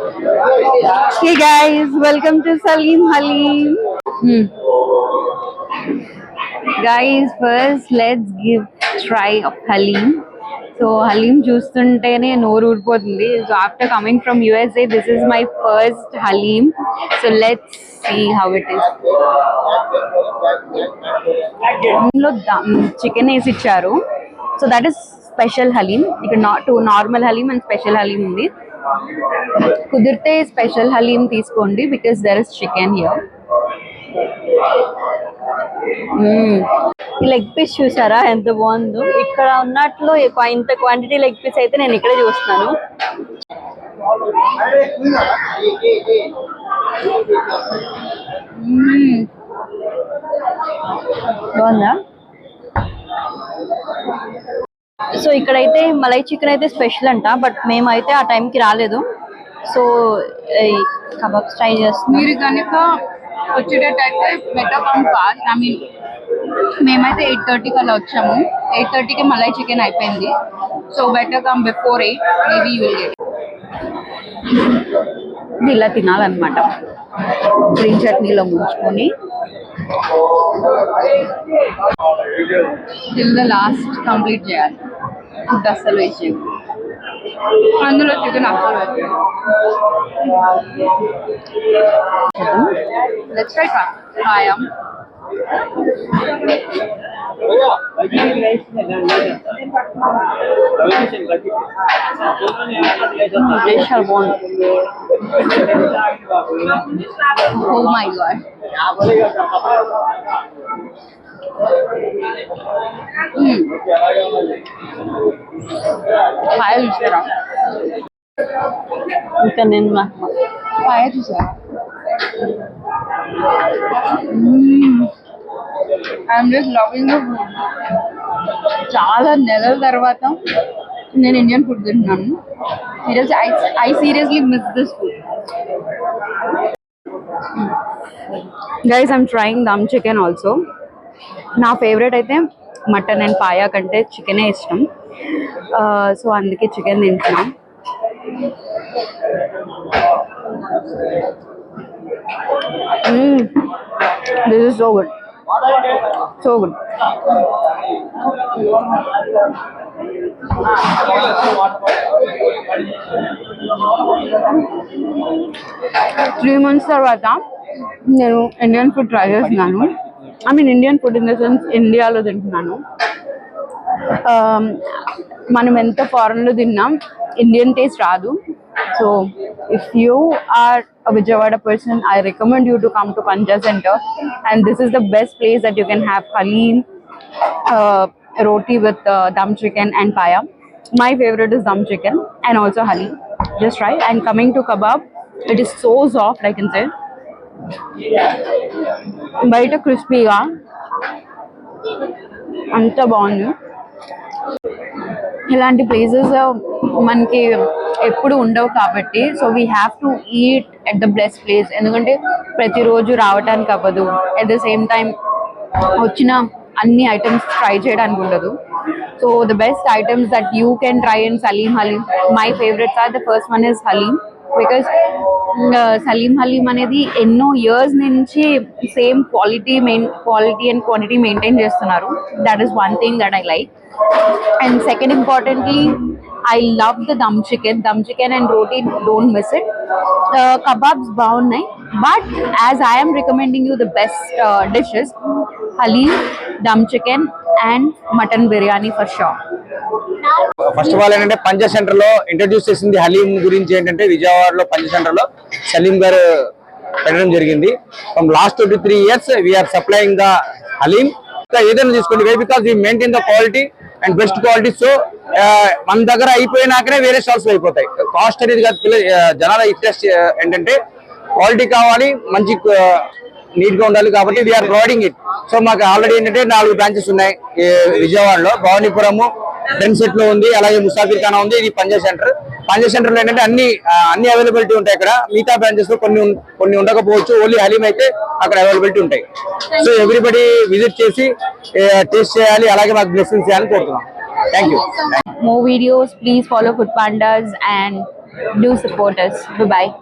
Hey guys, welcome to Salim Halim. Guys, first let's give try of Halim. So Halim చూస్తుంటేనే నోరు ఊరిపోతుంది. So after coming from USA, this is my first Halim. So let's see how it is. ఇందులో chicken వేసి ఇచ్చారు. So that is special Halim. ఇక్కడ normal Halim and special Halim ఉంది. కుదిరితే special haleem తీసుకోండి because there is chicken here. Leg piece చూసారా ఎంత బాగుందో. ఇక్కడ ఉన్నట్లు ఇంత క్వాంటిటీ లెగ్ పీస్ అయితే నేను ఇక్కడే చూస్తున్నాను. బాగుందా? సో ఇక్కడైతే మలై చికెన్ అయితే స్పెషల్ అంట, బట్ మేమైతే ఆ టైంకి రాలేదు. సో కబాబ్స్ ట్రై చేస్తున్నాం. మీరు కనుక వచ్చేటట్టయితే better come fast. I mean మేమైతే 8:30 కల్లా వచ్చాము. 8:30కి మలై చికెన్ అయిపోయింది. So better come before 8, maybe you will get. ఇలా తినాలన్నమాట. గ్రీన్ చట్నీలో ముంచుకొని టిల్ ద లాస్ట్ కంప్లీట్ చేయాలి. ఫుడ్ అస్సలు వేస్ట్ చేయదు. అందులో చికెన్ అస్సలు వేస్ట్. లెట్స్ ట్రై కాయం. Oh my god. పాయ చూసారా? ఇంకా నేను పాయ చూసారా? I'm just loving the food. చాలా నెలల తర్వాత నేను ఇండియన్ ఫుడ్ తింటున్నాను. I seriously miss this food. Guys I'm trying dum chicken also. నా ఫేవరెట్ అయితే మటన్ అండ్ పాయా కంటే చికెనే ఇష్టం. సో అందుకే చికెన్ తింటున్నాం. This is so good, so good. Three months తర్వాత నేను ఇండియన్ ఫుడ్ ట్రై చేస్తున్నాను. I mean Indian food in the sense ఇండియాలో తింటున్నాను. మనం ఎంత ఫారెన్లో తిన్నాం ఇండియన్ టేస్ట్ రాదు. So if you are a Vijayawada person, I recommend you to come to Panja Center, and this is the best place that you can have halim, roti with dum chicken and paya. My favorite is dum chicken and also halim. Just try. And coming to kebab, it is so soft, I can say. బయట క్రిస్పీగా అంత బాగుంది. ఇలాంటి places మనకి ఎప్పుడు ఉండవు కాబట్టి so we have to eat at the best place. ఎందుకంటే ప్రతిరోజు రావడానికి అవ్వదు. ఎట్ ద సేమ్ టైం వచ్చిన అన్ని ఐటమ్స్ ట్రై చేయడానికి ఉండదు. So the best items that you can try in Salim Halim. My favourites are the first one is haleem. Because Salim Halim అనేది ఎన్నో ఇయర్స్ నుంచి same quality and quantity maintain చేస్తున్నారు. That is one thing that I like. And second importantly, I love the dum chicken and roti, don't miss it. Kebabs baagunnai, but as I am recommending you the best dishes, halim, dum chicken and mutton biryani for sure. First of all ఏంటంటే పంజా centre లో introduce చేసింది హలీం గురించి. ఏంటంటే విజయవాడలో పంజా centre లో సలీం గారు పెట్టడం జరిగింది. From last 23 years we are supplying the haleem. ఏదైనా తీసుకోండి, why because we maintain the quality and best quality. So మన దగ్గర అయిపోయినాకనే వేరే స్టాల్స్ అయిపోతాయి. కాస్ట్ అనేది జనాల ఇంట్రెస్ట్ ఏంటంటే క్వాలిటీ కావాలి, మంచి నీట్ గా ఉండాలి కాబట్టి వీఆర్ ప్రొవైడింగ్ ఇట్. సో మాకు ఆల్రెడీ ఏంటంటే 4 బ్రాంచెస్ ఉన్నాయి విజయవాడలో. భవానీపురము ట్రెండ్ సెట్ లో ఉంది, అలాగే ముసాఫిర్ ఖానా ఉంది. ఇది పంజా సెంటర్. పంజా సెంటర్ లో ఏంటంటే అన్ని అవైలబిలిటీ ఉంటాయి. ఇక్కడ మిగతా బ్రాంచెస్ లో కొన్ని ఉండకపోవచ్చు. ఓన్లీ హలీం అయితే అక్కడ అవైలబిలిటీ ఉంటాయి. సో ఎవ్రీబడి విజిట్ చేసి టేస్ట్ చేయాలి, అలాగే మాకు బ్లెస్సింగ్స్ చేయాలని కోరుతున్నాం. Thank you. More videos, please follow Food Pandas and Do support us. Bye bye.